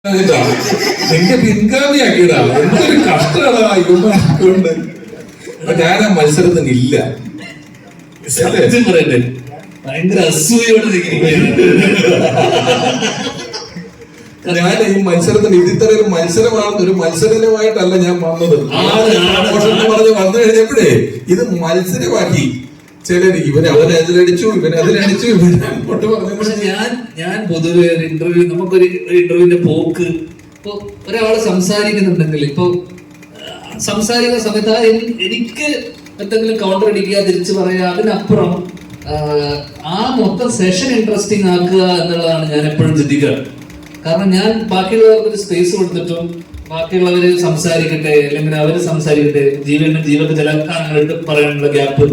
നിന്റെ പിൻഗാമിയാക്കിയതാ. എന്തൊരു കഷ്ടമാണ് ഇവന്മാർക്കൊണ്ട്. ഞാൻ ആ മത്സരത്തിനില്ല. സത്യം പറയട്ടെ, ഭയങ്കര അസൂയോടെ ഞാൻ ഈ മത്സരത്തിന് ഇതിത്ര ഒരു മത്സരമാണ്, ഒരു മത്സരമായിട്ടല്ല ഞാൻ വന്നത്. പറഞ്ഞ് വന്നു കഴിഞ്ഞപ്പോഴേ ഇത് മത്സരമാക്കി. ചിലര് അതിലടിച്ചു ഇവനെ അങ്ങോട്ട് പറഞ്ഞു. പക്ഷെ ഞാൻ പൊതുവെ ഒരു ഇന്റർവ്യൂ, നമുക്കൊരു ഇന്റർവ്യൂവിന്റെ പോക്ക്, ഇപ്പൊ ഒരാള് സംസാരിക്കുന്നുണ്ടെങ്കിൽ, ഇപ്പൊ സംസാരിക്കുന്ന സമയത്ത് എനിക്ക് എന്തെങ്കിലും കൗണ്ടർ അടിക്കുക, തിരിച്ചു പറയുക, അതിനപ്പുറം ആ മൊത്തം സെഷൻ ഇൻട്രസ്റ്റിംഗ് ആക്കുക എന്നുള്ളതാണ് ഞാൻ എപ്പോഴും ചിന്തിക്കുക. കാരണം ഞാൻ ബാക്കിയുള്ളവർക്ക് ഒരു സ്പേസ് കൊടുത്തിട്ടും ബാക്കിയുള്ളവര് സംസാരിക്കട്ടെ, അല്ലെങ്കിൽ അവര് സംസാരിക്കട്ടെ, ജീവക്ക് ചില കാര്യങ്ങളായിട്ട് പറയാനുള്ള ഗ്യാപ്പ്.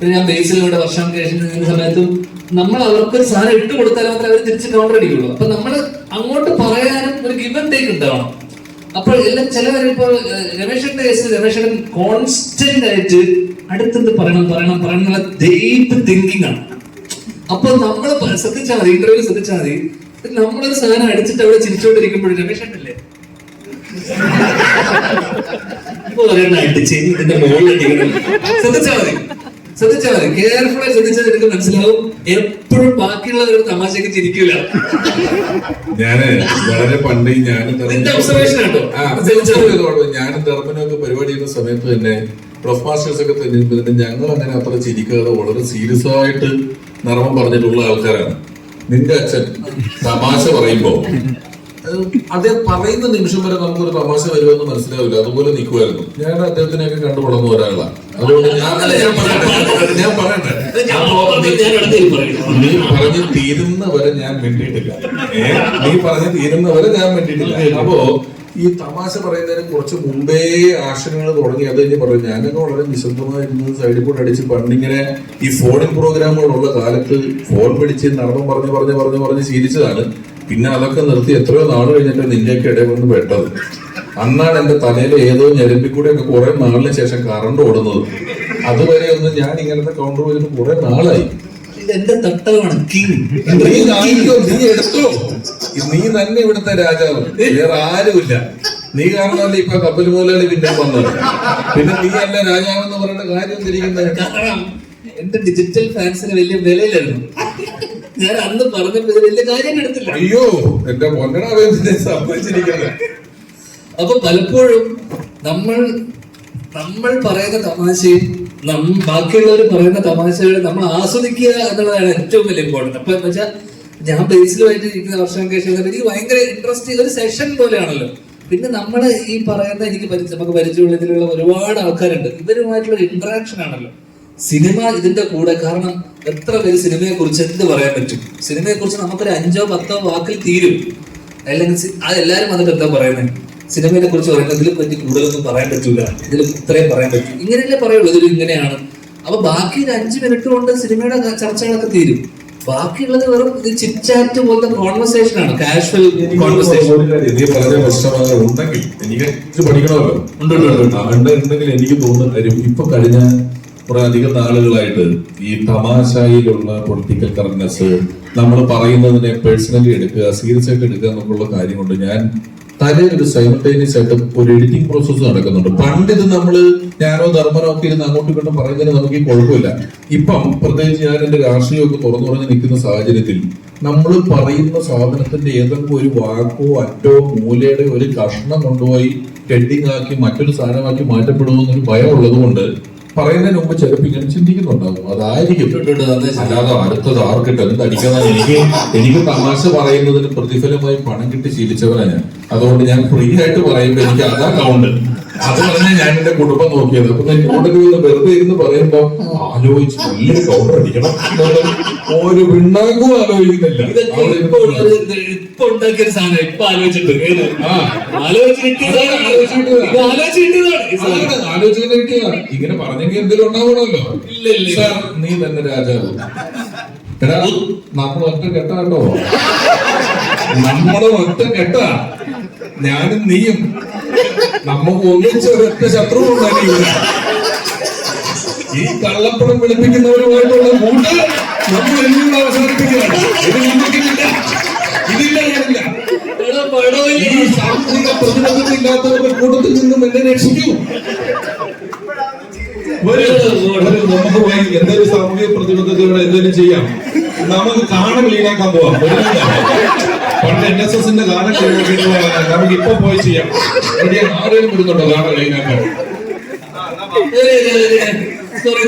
പിന്നെ ഞാൻ ബേസിലൂടെ വർഷം കഴിക്കുന്ന സമയത്തും നമ്മൾ അവർക്കൊരു സാധനം ഇട്ട് കൊടുത്താൽ മാത്രമേ അവർ തിരിച്ച് കൗണ്ടർ അടിക്കുള്ളൂ. അപ്പൊ നമ്മൾ അങ്ങോട്ട് പറയാനും ഒരു ഗിവ് ആൻഡ് ടേക്ക് ഉണ്ടാവണം. അപ്പോൾ എല്ലാം ചിലവരിപ്പോ രമേശന്റെ കേസിൽ രമേശൻ കോൺസ്റ്റന്റ് ആയിട്ട് അടുത്തെന്ത് പറയണം ഡീപ്പ് തിങ്കിങ് ആണ്. അപ്പൊ നമ്മൾ ശ്രദ്ധിച്ചാൽ മതി, ഇന്റർവ്യൂ ശ്രദ്ധിച്ചാൽ മതി, നമ്മളൊരു സാധനം അടിച്ചിട്ട് അവിടെ ചിരിച്ചോണ്ടിരിക്കുമ്പോഴും രമേശല്ലേ ഇപ്പൊ പറയണ അടിച്ച് ഇതിന്റെ മുകളിൽ ശ്രദ്ധിച്ചാൽ മതി, കെയർഫുള്ളായി ശ്രദ്ധിച്ചാൽ എനിക്ക് മനസ്സിലാവും എപ്പോഴും ബാക്കിയുള്ളവർ തമാശക്ക് ചിരിക്കൂല. ഞാന് വളരെ പണ്ട് ഞാനും ധർമ്മനൊക്കെ പരിപാടി ചെയ്യുന്ന സമയത്ത് തന്നെ പ്രൊഫ് മാസ്റ്റേഴ്സ് ഒക്കെ തന്നെ ഞങ്ങൾ അങ്ങനെ അത്ര ചിരിക്കാതെ വളരെ സീരിയസ് ആയിട്ട് നർമ്മം പറഞ്ഞിട്ടുള്ള ആൾക്കാരാണ്. നിന്റെ അച്ഛൻ തമാശ പറയുമ്പോ അദ്ദേഹം പറയുന്ന നിമിഷം വരെ നമുക്കൊരു തമാശ വരുമെന്ന് മനസ്സിലാവില്ല, അതുപോലെ നിൽക്കുമായിരുന്നു. ഞാൻ അദ്ദേഹത്തിനെയൊക്കെ കണ്ടു വളർന്ന ഒരാളാണ്. അതുകൊണ്ട് ഞാൻ പറയട്ടെ, നീ പറഞ്ഞു തീരുന്നവരെ ഞാൻ വേണ്ടിയിട്ടില്ല. അപ്പോ ഈ തമാശ പറയുന്നതിന് കുറച്ച് മുമ്പേ ആശയങ്ങൾ തുടങ്ങി. അത് കഴിഞ്ഞ് പറയും, ഞാനൊക്കെ വളരെ നിശബ്ദമായിരുന്നു, സൈഡിൽ കൂടെ അടിച്ച് പണ്ടിങ്ങനെ ഈ ഫോണിൻ പ്രോഗ്രാമുകളുള്ള കാലത്ത് ഫോൺ പിടിച്ച് നർമ്മം പറഞ്ഞ് ശീലിച്ചതാണ്. പിന്നെ അതൊക്കെ നിർത്തി എത്രയോ നാൾ കഴിഞ്ഞിട്ട് നിന്റെയൊക്കെ ഇടയിൽ വന്ന് പെട്ടത്. അന്നാണ് എന്റെ തലയിൽ ഏതോ ഞെരമ്പിൽ കൂടെ ഒക്കെ കുറെ നാളിന് ശേഷം കറണ്ട് ഓടുന്നത്. അതുവരെ ഒന്നും ഞാൻ ഇങ്ങനത്തെ കൗണ്ടർ വരുന്നത് കുറെ നാളായി. എന്റെ തട്ടമാണ്. നീ എടുത്തോ, നീ തന്നെ ഇവിടുത്തെ രാജാവ്, വേറെ ആരുമില്ല. നീ കാരണമല്ലേ ഇപ്പൊ കപ്പൽ മുതലാളി പിന്നെ വന്നത്. പിന്നെ നീ അല്ല രാജാവെന്ന് പറയേണ്ട കാര്യം തിരിക്കുന്നത്. കാരണം എന്റെ ഡിജിറ്റൽ ഫാൻസിന് വലിയ വിലയിലായിരുന്നു. ഞാൻ അന്ന് പറഞ്ഞപ്പോൾ വലിയ കാര്യം എടുത്തില്ല. അയ്യോ എന്റെ പൊന്നടാ സംഭവിച്ചിരിക്കുന്നത്. അപ്പൊ പലപ്പോഴും നമ്മൾ പറയുന്ന തമാശയും ബാക്കിയുള്ളവർ പറയുന്ന തമാശകൾ നമ്മൾ ആസ്വദിക്കുക എന്നുള്ളതാണ് ഏറ്റവും വലിയ ഇമ്പോർട്ടൻറ്റ്. അപ്പൊ എന്ന് വെച്ചാൽ ഞാൻ ബേസിലുമായിട്ട് ഇരിക്കുന്ന വർഷം കേശം എനിക്ക് ഭയങ്കര ഇൻട്രസ്റ്റിംഗ് ഒരു സെഷൻ പോലെയാണല്ലോ. പിന്നെ നമ്മൾ ഈ പറയുന്ന നമുക്ക് പരിചയമുള്ളതിലുള്ള ഒരുപാട് ആൾക്കാരുണ്ട്, ഇവരുമായിട്ടുള്ള ഇന്ററാക്ഷൻ ആണല്ലോ സിനിമ ഇതിന്റെ കൂടെ. കാരണം എത്ര പേര് സിനിമയെ കുറിച്ച് എന്ത് പറയാൻ പറ്റും? സിനിമയെ കുറിച്ച് നമുക്കൊരു 5-10 വാക്കിൽ തീരും. അല്ലെങ്കിൽ അതെല്ലാരും വന്നിട്ട് എന്താ പറയുന്നത്, സിനിമയെ കുറിച്ച് പറയുന്നത് ഇതിൽ പറ്റി കൂടുതലൊന്നും പറയാൻ പറ്റൂല, ഇതിൽ ഇത്രയും പറയാൻ പറ്റും, ഇങ്ങനെയല്ലേ പറയുള്ളൂ, ഇതിൽ ഇങ്ങനെയാണ്. അപ്പൊ ബാക്കി ഒരു 5 മിനിറ്റ് കൊണ്ട് സിനിമയുടെ ചർച്ചകളൊക്കെ തീരും. ബാക്കിയുള്ളത് വെറും ചിറ്റ് ചാറ്റ് പോലത്തെ കോൺവെർസേഷൻ ആണ്, കാഷ്വൽ കോൺവെർസേഷൻ. ഉണ്ടെങ്കിൽ എനിക്ക് പഠിക്കണമല്ലോ, ഉണ്ടെങ്കിൽ എനിക്ക് തോന്നുന്ന കാര്യം ഇപ്പൊ കഴിഞ്ഞ കുറെ അധികം നാളുകളായിട്ട് ഈ തമാശയിലുള്ള പൊളിറ്റിക്കൽ കറക്റ്റ്നെസ്, നമ്മൾ പറയുന്നതിനെ പേഴ്സണലി എടുക്കുക, സീരിയസ് ആയിട്ട് എടുക്കുക എന്നുള്ള കാര്യം കൊണ്ട് ഞാൻ തലയിൽ ഒരു സൈമൾട്ടേനിയസ് ആയിട്ട് ഒരു എഡിറ്റിംഗ് പ്രോസസ്സ് നടക്കുന്നുണ്ട്. പണ്ട് ഇത് ഞാനോ ധർമ്മനോ ഒക്കെ ഇരുന്ന് അങ്ങോട്ടും ഇങ്ങോട്ടും പറയുന്നതിന് നമുക്ക് ഈ കുഴപ്പമില്ല. ഇപ്പം പ്രത്യേകിച്ച് ഞാൻ എന്റെ രാഷ്ട്രീയമൊക്കെ തുറന്നു നിൽക്കുന്ന സാഹചര്യത്തിൽ നമ്മൾ പറയുന്ന സാധനത്തിന്റെ ഏതെങ്കിലും ഒരു വാക്കോ അറ്റോ മൂലയുടെ ഒരു കഷ്ണം കൊണ്ടുപോയി ഹെഡിങ് ആക്കി മറ്റൊരു സാധനമാക്കി മാറ്റപ്പെടുമെന്നൊരു ഭയം ഉള്ളത് കൊണ്ട് പറയുന്നതിന് മുമ്പ് ചിലപ്പോൾ ഇങ്ങനെ ചിന്തിക്കുന്നുണ്ടാവും. അതായിരിക്കും. അല്ലാതെ അടുത്തത് ആർക്കിട്ട് എന്ത് അടിക്കുന്ന എനിക്ക് തമാശ പറയുന്നതിന് പ്രതിഫലമായി പണം കിട്ടി ശീലിച്ചവനാണ് ഞാൻ. അതുകൊണ്ട് ഞാൻ ഫ്രീ ആയിട്ട് പറയുമ്പോ എനിക്ക് അതാ കൗണ്ട്. അത് പറഞ്ഞാൽ ഞാൻ എന്റെ കുടുംബം നോക്കിയത്. അപ്പൊ ഇങ്ങോട്ടൊക്കെ വെറുതെ ഇരുന്ന് പറയുമ്പോ ആലോചിച്ച് വലിയൊരു കൗണ്ടർ അടിക്കണം, ഒരു പിണ്ണാക്കും ആലോചിക്കുന്നില്ല. ഇപ്പൊ ഉണ്ടാക്കിയൊരു സാധനം ഇപ്പൊ ആലോചിച്ചിട്ട് ഇങ്ങനെ പറഞ്ഞെങ്കിൽ എന്തെങ്കിലും ഉണ്ടാവണമല്ലോ. നീ തന്നെ രാജാവ്. എടാ നമ്മൾ ഒറ്റ കെട്ടാട്ടോ, നമ്മള് ഒറ്റ കെട്ടാ, ഞാനും നീയും നമുക്ക് ഒന്നിച്ച് ഒരൊറ്റ ശത്രു ഉണ്ടാക്കിയില്ല. ഈ കള്ളപ്പണം വെളുപ്പിക്കുന്നവരുമായിട്ടുള്ള കൂട്ട് നമ്മൾ എന്നും അവസാനിപ്പിക്കുകയാണ്. ഇതില്ല പടമില്ല. ഈ സാമൂഹിക പ്രതിബദ്ധതയില്ലാത്തവരുടെ കൂട്ടത്തിൽ നിന്നും എന്നെ രക്ഷിക്കൂ. നമുക്ക് പോയി എന്തെങ്കിലും സാമൂഹിക പ്രതിബദ്ധതയോടെ എന്തെങ്കിലും ചെയ്യാം. നമുക്ക് കാണം ക്ലീനാക്കാൻ പോവാം. പണ്ട് NSSന്റെ കാലം നമുക്ക് ഇപ്പൊ പോയി ചെയ്യാം. ആരെങ്കിലും വരുന്നുണ്ടോ കാണം ക്ലീനാക്കാൻ? Sorry.